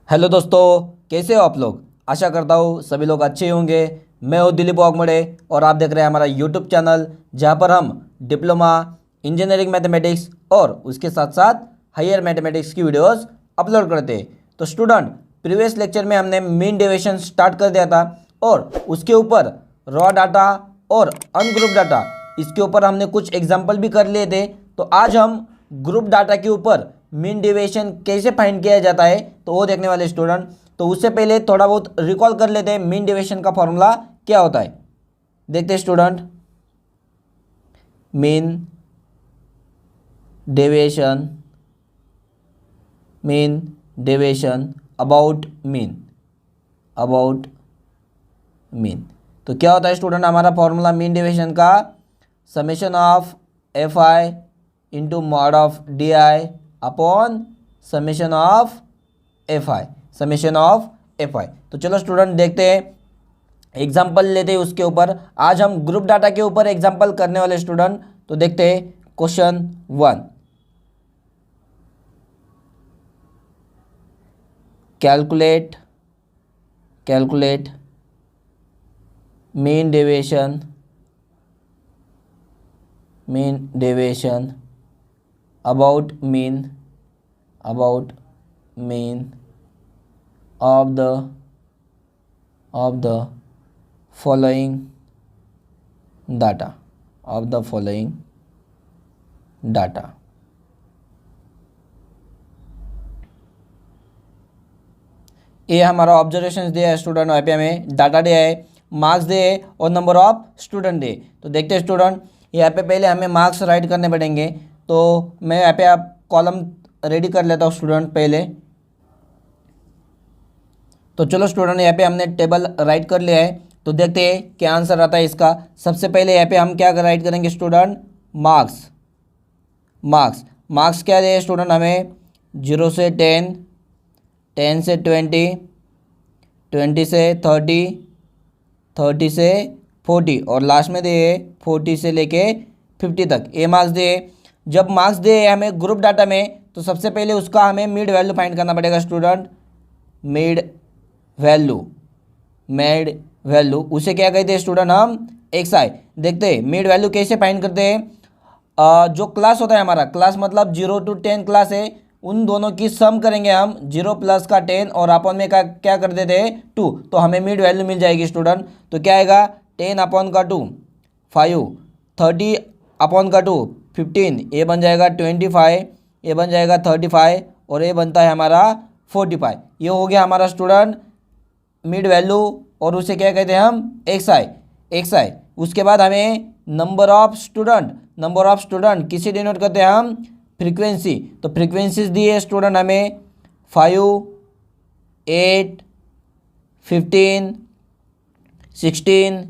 Hello दोस्तों, कैसे हो आप लोग। आशा करता हूँ सभी लोग अच्छे होंगे। मैं हूँ दिलीप वाघमोड़े और आप देख रहे हैं हमारा यूट्यूब चैनल, जहाँ पर हम डिप्लोमा इंजीनियरिंग मैथमेटिक्स और उसके साथ साथ हायर मैथमेटिक्स की वीडियोस अपलोड करते हैं। तो स्टूडेंट, प्रीवियस लेक्चर में हमने मीन डेविएशन स्टार्ट कर दिया था और उसके ऊपर रॉ डाटा और अनग्रुप डाटा, इसके ऊपर हमने कुछ एग्जाम्पल भी कर लिए थे। तो आज हम ग्रुप डाटा के ऊपर मीन डेविएशन कैसे फाइंड किया जाता है तो वो देखने वाले स्टूडेंट। तो उससे पहले थोड़ा बहुत रिकॉल कर लेते हैं मीन डेविएशन का फॉर्मूला क्या होता है। देखते हैं student, mean deviation, mean deviation about mean. तो क्या होता है स्टूडेंट हमारा फॉर्मूला मीन डेविएशन का, summation of F I into mod of d i upon summation of F i. तो चलो स्टूडेंट देखते हैं, एग्जाम्पल लेते हैं उसके ऊपर। आज हम ग्रुप डाटा के ऊपर एग्जाम्पल करने वाले स्टूडेंट। तो देखते हैं question 1, calculate mean deviation about mean of the following data ये हमारा ऑब्जर्वेशन दिया है स्टूडेंट, वहाँ पे हमें डाटा दिया है, मार्क्स दिए है और नंबर ऑफ स्टूडेंट दिए। तो देखते हैं स्टूडेंट, यहाँ पे पहले हमें मार्क्स राइट करने पड़ेंगे। तो मैं यहाँ पे आप कॉलम रेडी कर लेता हूँ स्टूडेंट पहले। तो चलो स्टूडेंट, यहाँ पे हमने टेबल राइट कर लिया है। तो देखते हैं क्या आंसर आता है इसका। सबसे पहले यहाँ पे हम क्या राइट करेंगे स्टूडेंट, मार्क्स क्या दिए स्टूडेंट हमें, 0 से 10, 10 से 20, 20 से 30, 30 से 40 और लास्ट में दिए 40 से लेके 50 तक ये मार्क्स दिए। जब मार्क्स दिए हमें ग्रुप डाटा में, तो सबसे पहले उसका हमें मिड वैल्यू फाइंड करना पड़ेगा स्टूडेंट। मिड वैल्यू उसे क्या कहते हैं स्टूडेंट, हम XI। देखते हैं मिड वैल्यू कैसे फाइंड करते हैं। जो क्लास होता है हमारा, क्लास मतलब 0 to 10 क्लास है, उन दोनों की सम करेंगे हम, 0 प्लस का 10 और अपॉन में का क्या कर देते हैं 2, तो हमें मिड वैल्यू मिल जाएगी स्टूडेंट। तो क्या आएगा, 10 अपॉन का 2 5, 30 अपॉन का 2 15, ये बन जाएगा 25, ये बन जाएगा 35 और ये बनता है हमारा 45। ये हो गया हमारा स्टूडेंट मिड वैल्यू और उसे क्या कहते हैं हम, XI। उसके बाद हमें नंबर ऑफ स्टूडेंट किसे डिनोट करते हैं हम, फ्रीक्वेंसी। तो फ्रीक्वेंसीज दिए स्टूडेंट हमें 5, 8, 15, 16,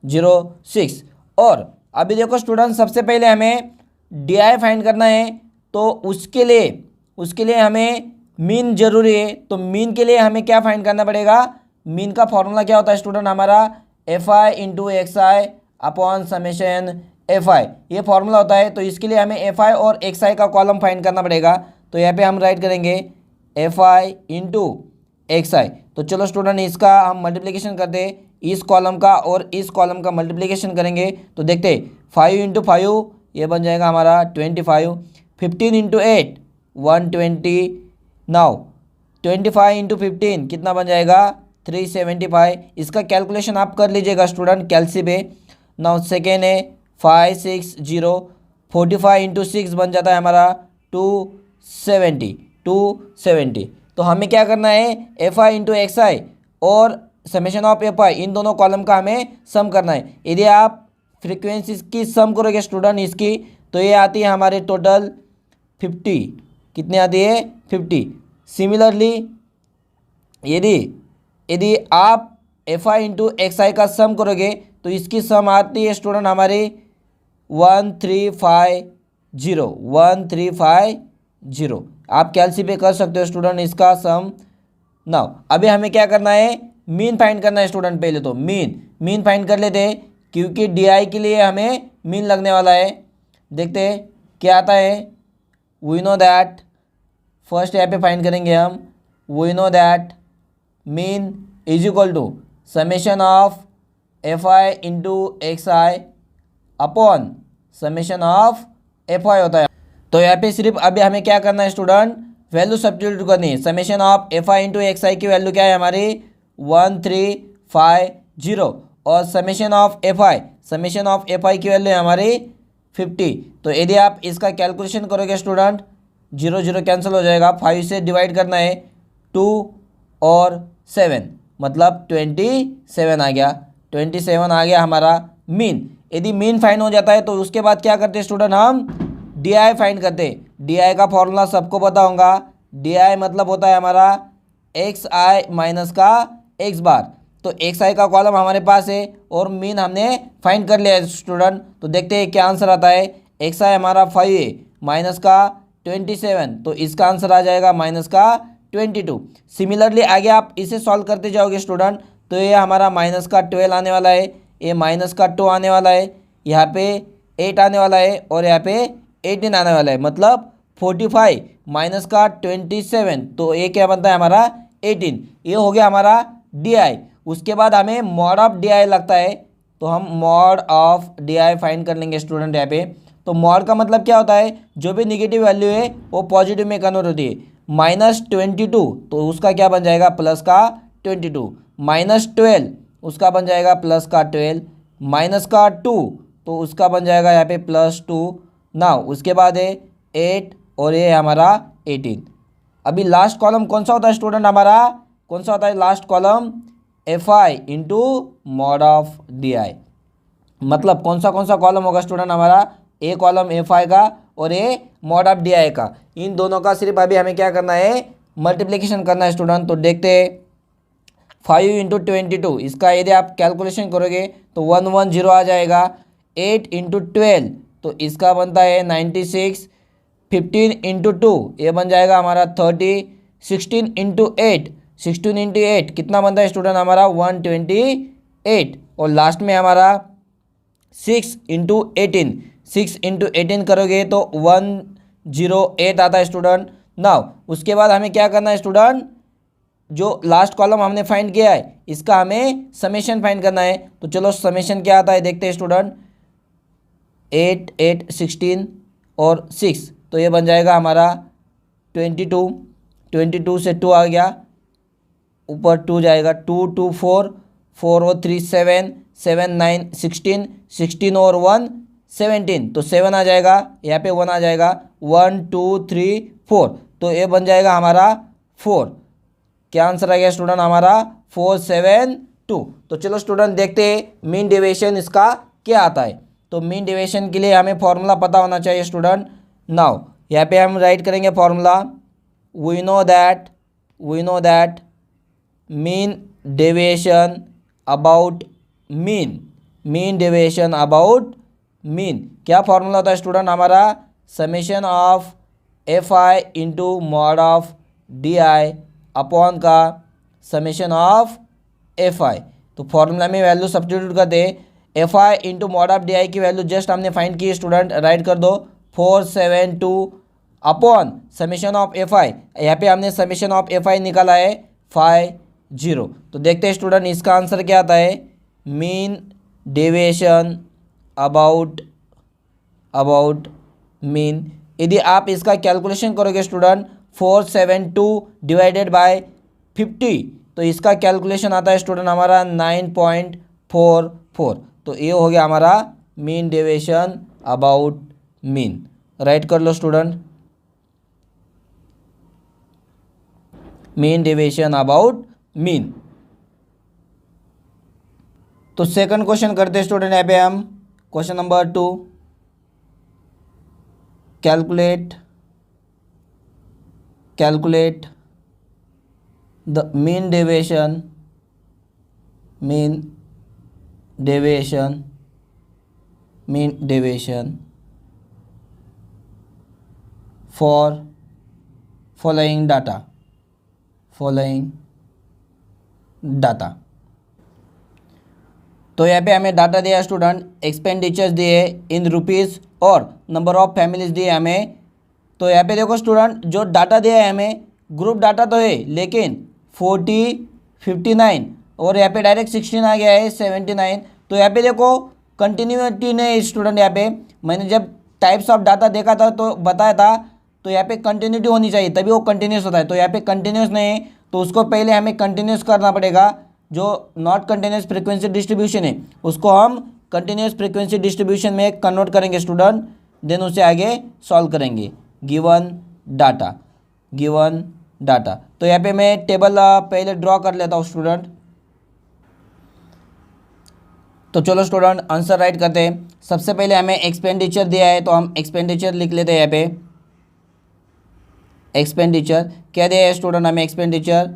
06। और अभी देखो स्टूडेंट, सबसे पहले हमें DI फाइंड करना है। तो उसके लिए हमें मीन जरूरी है। तो मीन के लिए हमें क्या फाइंड करना पड़ेगा, मीन का फॉर्मूला क्या होता है स्टूडेंट हमारा, FI into XI upon summation FI, ये फॉर्मूला होता है। तो इसके लिए हमें FI और XI का कॉलम फाइंड करना पड़ेगा। तो यहाँ पे हम राइट करेंगे FI इंटू XI। तो चलो स्टूडेंट, इसका हम मल्टीप्लिकेशन करते हैं, इस कॉलम का और इस कॉलम का मल्टीप्लिकेशन करेंगे। तो देखते 5 इंटू 5 ये बन जाएगा हमारा 25, 15 इंटू 8 120, नाउ 25 इंटू 15 कितना बन जाएगा 375। इसका कैलकुलेशन आप कर लीजिएगा स्टूडेंट कैलसी पे। नाउ सेकेंड है 5, 6, 0, 45 इंटू 6 बन जाता है हमारा 270। तो हमें क्या करना है, FI इंटू XI और समेशन ऑफ FI, इन दोनों कॉलम का हमें सम करना है। यदि आप फ्रीक्वेंसीज की सम करोगे स्टूडेंट इसकी, तो ये आती है हमारे टोटल 50। कितनी आती है 50। सिमिलरली यदि आप FI इंटू XI का सम करोगे, तो इसकी सम आती है स्टूडेंट हमारी 1350। आप कैलसी पे कर सकते हो स्टूडेंट इसका सम। नाउ अभी हमें क्या करना है, मीन फाइंड करना है स्टूडेंट। पहले तो मीन फाइंड कर लेते हैं, क्योंकि DI के लिए हमें मीन लगने वाला है। देखते हैं क्या आता है। वी नो दैट फर्स्ट यहाँ पे फाइंड करेंगे हम, we know that mean is equal to summation of F I into x I upon summation of F I होता है। तो यहाँ पे सिर्फ अभी हमें क्या करना है स्टूडेंट, वैल्यू सब्स्टिट्यूट करनी है। Summation of F I into x i की वैल्यू क्या है हमारी 1350 और समेशन ऑफ एफ आई की वैल्यू है हमारी 50। तो यदि आप इसका कैलकुलेशन करोगे स्टूडेंट, 0 0 कैंसिल हो जाएगा, 5 से डिवाइड करना है 2 और 7 मतलब 27 आ गया। 27 आ गया हमारा मीन। यदि मीन फाइंड हो जाता है तो उसके बाद क्या करते हैं स्टूडेंट, हम डी आई फाइंड करते हैं। डी आई का फॉर्मूला सबको पता होगा। डी आई मतलब होता है हमारा एक्स आई माइनस का एक्स बार। तो एक्स आई का कॉलम हमारे पास है और मीन हमने फाइंड कर लिया है स्टूडेंट। तो देखते हैं क्या आंसर आता है। एक्स आई हमारा 5 है माइनस का 27, तो इसका आंसर आ जाएगा माइनस का 22। सिमिलरली आगे आप इसे सॉल्व करते जाओगे स्टूडेंट, तो ये हमारा माइनस का 12 आने वाला है, ये माइनस का 2 आने वाला है, यहाँ पे 8 आने वाला है और यहाँ पे 18 आने वाला है, मतलब 45 माइनस का 27, तो ये क्या बनता है हमारा 18। ये हो गया हमारा डी आई। उसके बाद हमें मॉड ऑफ डी आई लगता है, तो हम mod of d I find कर लेंगे स्टूडेंट यहाँ पे। तो मॉड का मतलब क्या होता है, जो भी निगेटिव वैल्यू है वो पॉजिटिव में कन्वर्ट होती है। -22 तो उसका क्या बन जाएगा प्लस का 22, -12 उसका बन जाएगा प्लस का 12, माइनस का 2 तो उसका बन जाएगा यहाँ पे +2 ना। उसके बाद है 8 और ये हमारा 18। अभी लास्ट कॉलम कौन सा होता है स्टूडेंट हमारा, कौन सा होता है last column, F I into mod of d आई। मतलब कौन सा कॉलम होगा स्टूडेंट हमारा, ए कॉलम एफ आई का और ए मॉड ऑफ डी आई का। इन दोनों का सिर्फ अभी हमें क्या करना है, मल्टीप्लिकेशन करना है स्टूडेंट। तो देखते हैं 5 इंटू 22, इसका यदि आप कैलकुलेशन करोगे तो 110 आ जाएगा। 8 इंटू 12 तो इसका बनता है 96। 15 इंटू 2 ये बन जाएगा हमारा 30। 16 इंटू 8 कितना बनता है स्टूडेंट हमारा 128। और लास्ट में हमारा 6 इंटू 18 करोगे तो 108 आता है स्टूडेंट। नाउ उसके बाद हमें क्या करना है स्टूडेंट, जो लास्ट कॉलम हमने फाइंड किया है इसका हमें समेशन फाइंड करना है। तो चलो समेशन क्या आता है देखते हैं स्टूडेंट। 8 8 16 और 6 तो ये बन जाएगा हमारा 22 से 2 आ गया, ऊपर 2 जाएगा, 2 2 4 4 और 3 7 7 9 16 और 1 17 तो 7 आ जाएगा, यहाँ पे 1 आ जाएगा। 1 2 3 4 तो ये बन जाएगा हमारा 4। क्या आंसर आ गया स्टूडेंट हमारा 472। तो चलो स्टूडेंट देखते हैं मीन डेविएशन इसका क्या आता है। तो मीन डेविएशन के लिए हमें फॉर्मूला पता होना चाहिए स्टूडेंट। नाउ यहाँ पे हम राइट करेंगे formula, we know that mean deviation about mean क्या फॉर्मूला होता है स्टूडेंट हमारा, summation of F I into mod of d i upon का समेशन ऑफ एफ आई। तो फॉर्मूला में वैल्यू सब्स्टिट्यूट कर दे, f I into mod of d i की वैल्यू जस्ट हमने फाइंड की स्टूडेंट, राइट कर दो 472 upon summation of F i. यहाँ पे हमने समेशन ऑफ एफ आई निकाला है 50। तो देखते हैं स्टूडेंट इसका आंसर क्या आता है, मीन डेविएशन अबाउट मीन। यदि आप इसका कैलकुलेशन करोगे स्टूडेंट 472 डिवाइडेड बाय 50 तो इसका कैलकुलेशन आता है स्टूडेंट हमारा 9.44। तो ये हो गया हमारा mean deviation about mean, write कर लो student, mean deviation about mean. तो सेकंड क्वेश्चन करते हैं स्टूडेंट यहाँ पे हम, question number 2, calculate the mean deviation for following data. तो यहाँ पे हमें डाटा दिया स्टूडेंट, एक्सपेंडिचर्स दिए इन रुपीज़ और नंबर ऑफ फैमिलीज दिए हमें तो यहाँ पे देखो स्टूडेंट, जो डाटा दिया है हमें ग्रुप डाटा तो है, लेकिन 40, 59 और यहाँ पे डायरेक्ट 16 आ गया है, 79। तो यहाँ पे देखो कंटिन्यूटी नहीं स्टूडेंट, यहाँ पे मैंने जब टाइप्स ऑफ डाटा देखा था तो बताया था, तो यहाँ पे कंटिन्यूटी होनी चाहिए तभी वो कंटिन्यूस होता है। तो यहाँ पे कंटिन्यूस नहीं है, तो उसको पहले हमें कंटिन्यूस करना पड़ेगा। जो नॉट कंटिन्यूस फ्रीक्वेंसी डिस्ट्रीब्यूशन है उसको हम कंटिन्यूस फ्रीक्वेंसी डिस्ट्रीब्यूशन में कन्वर्ट करेंगे स्टूडेंट, देन उसे आगे सॉल्व करेंगे। Given data, given data. तो यहाँ पे मैं टेबल पहले ड्रॉ कर लेता हूँ स्टूडेंट। तो चलो स्टूडेंट आंसर राइट करते हैं। सबसे पहले हमें एक्सपेंडिचर दिया है तो हम एक्सपेंडिचर लिख लेते हैं। यहाँ पे एक्सपेंडिचर क्या दिया है स्टूडेंट हमें, एक्सपेंडिचर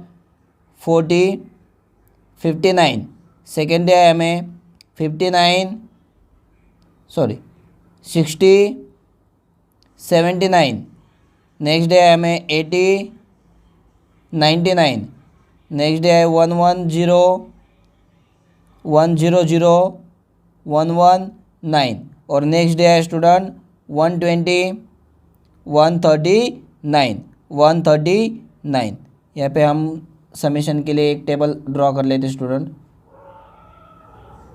40, 59। सेकेंड दिया है हमें 60, 79। नेक्स्ट डे है हमें 80, 99। नेक्स्ट डे है 110, 100, 119 और नेक्स्ट डे है स्टूडेंट 120, 139, 139। यहाँ पे हम समेशन के लिए एक टेबल ड्रॉ कर लेते स्टूडेंट।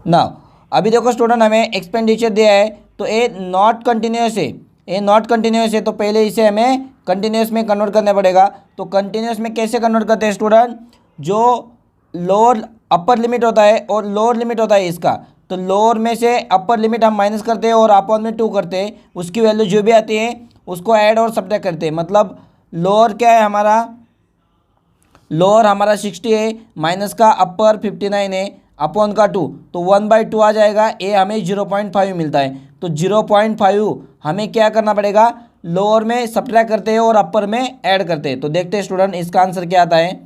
नाउ अभी देखो स्टूडेंट हमें एक्सपेंडिचर दिया है तो ए नॉट कंटिन्यूस है, ए नॉट कंटिन्यूस है तो पहले इसे हमें कंटिन्यूस में कन्वर्ट करना पड़ेगा। तो कंटिन्यूस में कैसे कन्वर्ट करते हैं स्टूडेंट, जो लोअर अपर लिमिट होता है और लोअर लिमिट होता है इसका, तो लोअर में से अपर लिमिट हम माइनस करते हैं और अपॉन में 2 करते हैं, उसकी वैल्यू जो भी आती है उसको ऐड और सब्ट्रैक्ट करते हैं। मतलब लोअर क्या है हमारा, लोअर हमारा 60 है, माइनस का अपर 59 है, अपॉन का 2, तो 1/2 आ जाएगा। ए हमें 0.5 मिलता है, तो 0.5 हमें क्या करना पड़ेगा, लोअर में सब्ट्रैक्ट करते हैं और अपर में ऐड करते हैं। तो देखते हैं स्टूडेंट इसका आंसर क्या आता है।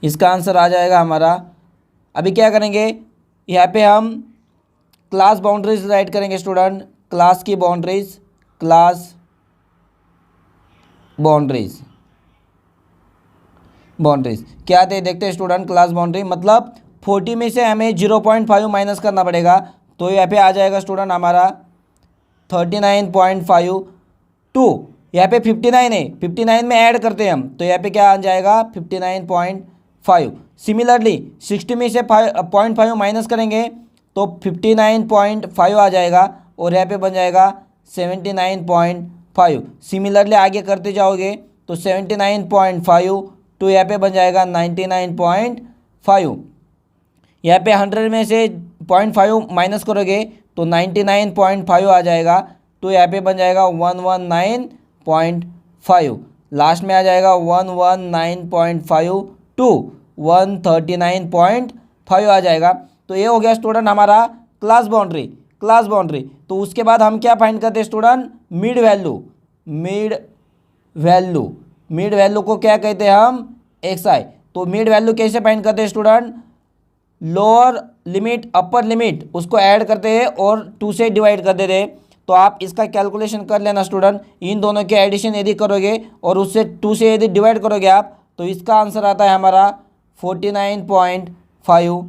इसका आंसर आ जाएगा हमारा, अभी क्या करेंगे यहाँ पे हम क्लास बाउंड्रीज राइट करेंगे स्टूडेंट। क्लास की बाउंड्रीज, क्लास बाउंड्रीज, बाउंड्रीज क्या आते हैं देखते हैं स्टूडेंट। क्लास बाउंड्री मतलब 40 में से हमें 0.5 माइनस करना पड़ेगा, तो यहाँ पे आ जाएगा स्टूडेंट हमारा 39.52। यहाँ पे 59 है, 59 में ऐड करते हैं हम, तो यहाँ पे क्या आ जाएगा 59.5। सिमिलरली 60 में से 0.5 माइनस करेंगे तो 59.5 आ जाएगा और यहाँ पे बन जाएगा 79.5। सिमिलरली आगे करते जाओगे तो 79.5 तो यहाँ पे बन जाएगा 99.5। यहाँ पे 100 में से 0.5 माइनस करोगे तो 99.5 आ जाएगा, तो यहाँ पे बन जाएगा 119.5। लास्ट में आ जाएगा 119.5 टू 139.5 आ जाएगा। तो ये हो गया स्टूडेंट हमारा क्लास बाउंड्री, क्लास बाउंड्री। तो उसके बाद हम क्या फाइंड करते हैं student, mid value, mid value. Mid value को क्या कहते हैं हम, XI। तो मिड वैल्यू कैसे फाइंड करते हैं student, lower limit upper limit उसको ऐड करते हैं और 2 से डिवाइड कर देते हैं। तो आप इसका कैलकुलेशन कर लेना स्टूडेंट, इन दोनों के एडिशन यदि करोगे और उससे 2 से यदि डिवाइड करोगे आप, तो इसका आंसर आता है हमारा 49.5।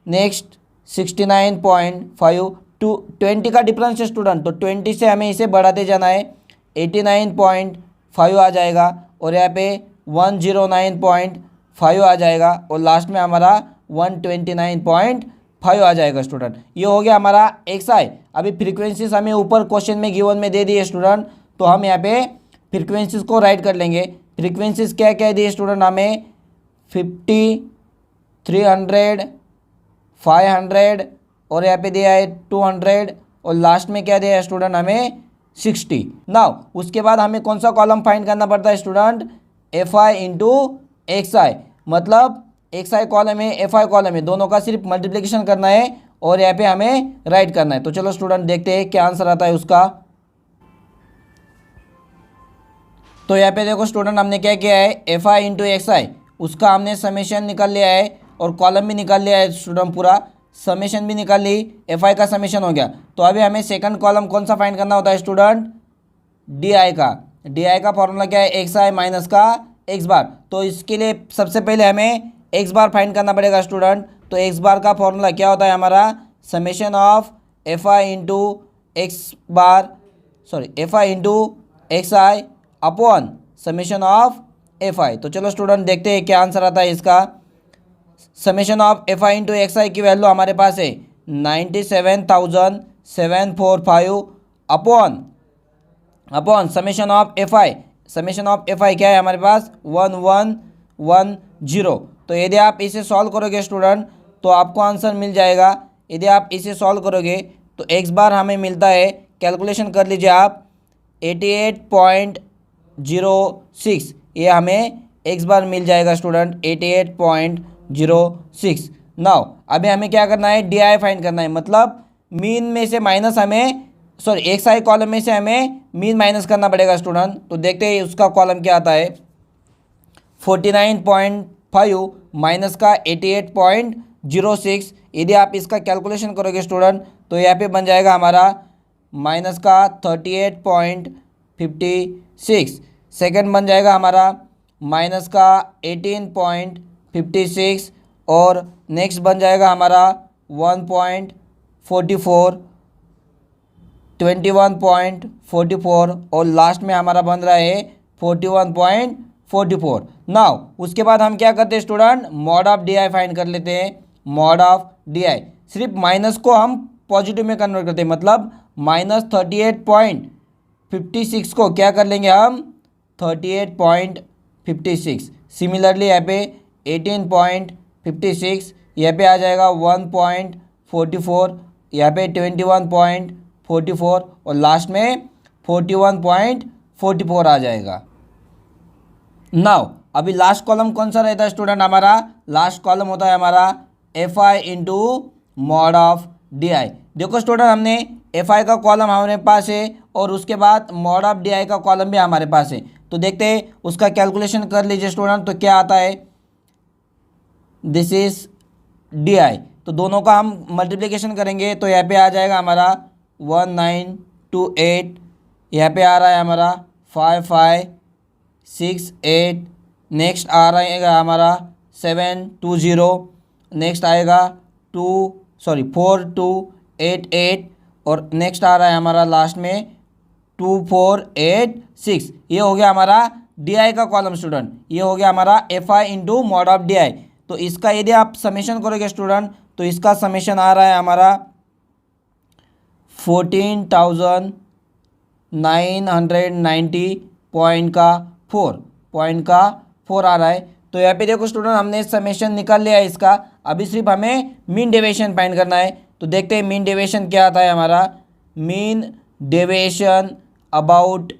नेक्स्ट 69.5 टू 20 का डिफरेंस है स्टूडेंट, तो 20 से हमें इसे बढ़ाते जाना है, 89.5 आ जाएगा और यहाँ पे 109.5 आ जाएगा और लास्ट में हमारा 129.5 आ जाएगा स्टूडेंट। ये हो गया हमारा XI। अभी फ्रीक्वेंसीज हमें ऊपर क्वेश्चन में गिवन में दे दिए स्टूडेंट, तो हम यहाँ पे फ्रीक्वेंसीज को राइट कर लेंगे। फ्रीक्वेंसीज क्या क्या दिए स्टूडेंट हमें, 50, 300, 500 और यहाँ पे दिया है 200 और लास्ट में क्या दिया है स्टूडेंट हमें 60। नाउ उसके बाद हमें कौन सा कॉलम फाइंड करना पड़ता है स्टूडेंट, FI इंटू XI। मतलब XI कॉलम है, FI कॉलम है, दोनों का सिर्फ मल्टीप्लिकेशन करना है और यहाँ पे हमें राइट करना है। तो चलो स्टूडेंट देखते हैं क्या आंसर आता है उसका। तो यहाँ पे देखो स्टूडेंट हमने क्या किया है, FI इंटू XI, उसका हमने समेशन निकाल लिया है और कॉलम भी निकाल लिया है स्टूडेंट, पूरा समेशन भी निकाल ली, FI का समेशन हो गया। तो अभी हमें सेकंड कॉलम कौन सा फाइंड करना होता है स्टूडेंट, DI का। DI का फॉर्मूला क्या है, XI माइनस का X बार। तो इसके लिए सबसे पहले हमें X बार फाइंड करना पड़ेगा स्टूडेंट। तो X बार का फॉर्मूला क्या होता है हमारा, summation of FI into X bar F I into x I upon summation of F i. तो चलो स्टूडेंट देखते हैं क्या आंसर आता है इसका। Summation of F I into x i की वैल्यू हमारे पास है 97,745 upon summation of F i. Summation of F i क्या है हमारे पास 1110। तो यदि आप इसे सॉल्व करोगे स्टूडेंट तो आपको आंसर मिल जाएगा। यदि आप इसे सॉल्व करोगे तो एक्स बार हमें मिलता है, कैलकुलेशन कर लीजिए आप, 88.06। ये हमें एक्स बार मिल जाएगा स्टूडेंट 88.06। नाउ अभी हमें क्या करना है, डी आई फाइंड करना है, मतलब मीन में से माइनस हमें एक्स आई कॉलम में से हमें मीन माइनस करना पड़ेगा स्टूडेंट। तो देखते हैं उसका कॉलम क्या आता है। 49.5 माइनस का 88.06। यदि आप इसका कैलकुलेशन करोगे स्टूडेंट तो यहाँ पे बन जाएगा हमारा माइनस का 38.56। सेकंड बन जाएगा हमारा माइनस का 18.56 और नेक्स्ट बन जाएगा हमारा 1.44, 21.44 और लास्ट में हमारा बन रहा है 41.44। नाउ उसके बाद हम क्या करते हैं student, mod of d I find कर लेते हैं। मॉड ऑफ डी आई, सिर्फ माइनस को हम पॉजिटिव में कन्वर्ट करते हैं, मतलब माइनस 38.56 को क्या कर लेंगे हम 38.56। सिमिलरली यहाँ पे 18.56, यहाँ पे आ जाएगा 1.44, यहाँ पे 21.44 और लास्ट में 41.44 आ जाएगा। नाउ अभी लास्ट कॉलम कौन सा रहता है स्टूडेंट, हमारा लास्ट कॉलम होता है हमारा F I into mod of d आई। देखो स्टूडेंट हमने एफ आई का कॉलम हमारे पास है और उसके बाद मॉड ऑफ डी आई का कॉलम भी हमारे पास है। तो देखते हैं उसका कैलकुलेशन कर लीजिए स्टूडेंट, तो क्या आता है। दिस इज डी आई, तो दोनों का हम मल्टीप्लिकेशन करेंगे तो यहाँ पे आ जाएगा हमारा 1928, यहाँ पे आ रहा है हमारा 5568, नेक्स्ट आ रहेगा हमारा 720, नेक्स्ट आएगा 4288 और नेक्स्ट आ रहा है हमारा लास्ट में 2486। ये हो गया हमारा डी आई का कॉलम स्टूडेंट, ये हो गया हमारा F I into mod of d आई। तो इसका यदि आप समेशन करोगे स्टूडेंट तो इसका समेशन आ रहा है हमारा 14,990 पॉइंट का 4 आ रहा है। तो यहाँ पे देखो स्टूडेंट हमने समेशन निकाल लिया है इसका, अभी सिर्फ हमें मीन डेविएशन फाइंड करना है। तो देखते हैं मीन डेविएशन क्या आता है हमारा। मीन डेविएशन अबाउट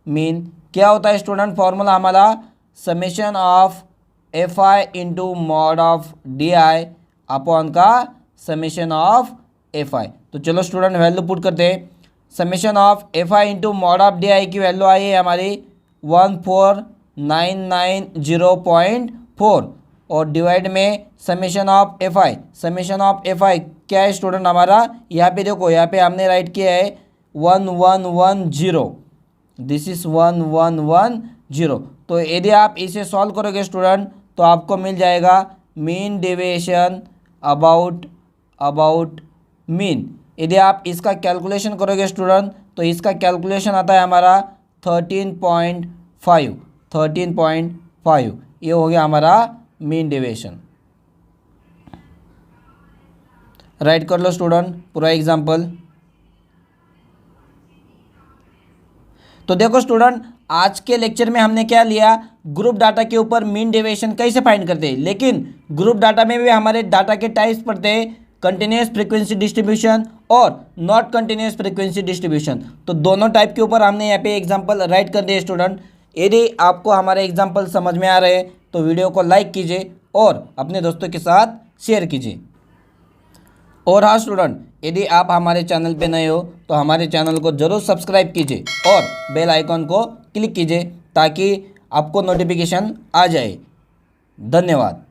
मीन क्या होता है स्टूडेंट, फॉर्मूला हमारा summation of F I into mod of d i upon का समेशन ऑफ एफ आई। तो चलो स्टूडेंट वैल्यू पुट करते हैं। Summation of F I into mod of d i की वैल्यू आई है हमारी 14,990.4 और डिवाइड में summation of F i. Summation of F i क्या है स्टूडेंट हमारा, यहाँ पे देखो, यहाँ पे हमने राइट किया है 1110। This is 1110। तो यदि आप इसे सॉल्व करोगे स्टूडेंट तो आपको मिल जाएगा मीन डेविएशन अबाउट मीन। यदि आप इसका कैलकुलेशन करोगे स्टूडेंट तो इसका कैलकुलेशन आता है हमारा 13.5। ये हो गया हमारा मीन डेविएशन। राइट कर लो स्टूडेंट पूरा एग्जाम्पल। तो देखो स्टूडेंट आज के लेक्चर में हमने क्या लिया, ग्रुप डाटा के ऊपर मीन डेविएशन कैसे फाइंड करते हैं। लेकिन ग्रुप डाटा में भी हमारे डाटा के टाइप्स पढ़ते हैं, कंटिन्यूस फ्रीक्वेंसी डिस्ट्रीब्यूशन और नॉट कंटिन्यूस फ्रीक्वेंसी डिस्ट्रीब्यूशन। तो दोनों टाइप के ऊपर हमने यहाँ पे एग्जांपल राइट कर दिए स्टूडेंट। यदि आपको हमारे एग्जांपल समझ में आ रहे हैं तो वीडियो को लाइक कीजिए और अपने दोस्तों के साथ शेयर कीजिए। और हाँ स्टूडेंट, यदि आप हमारे चैनल पे नए हो तो हमारे चैनल को ज़रूर सब्सक्राइब कीजिए और बेल आइकॉन को क्लिक कीजिए ताकि आपको नोटिफिकेशन आ जाए। धन्यवाद।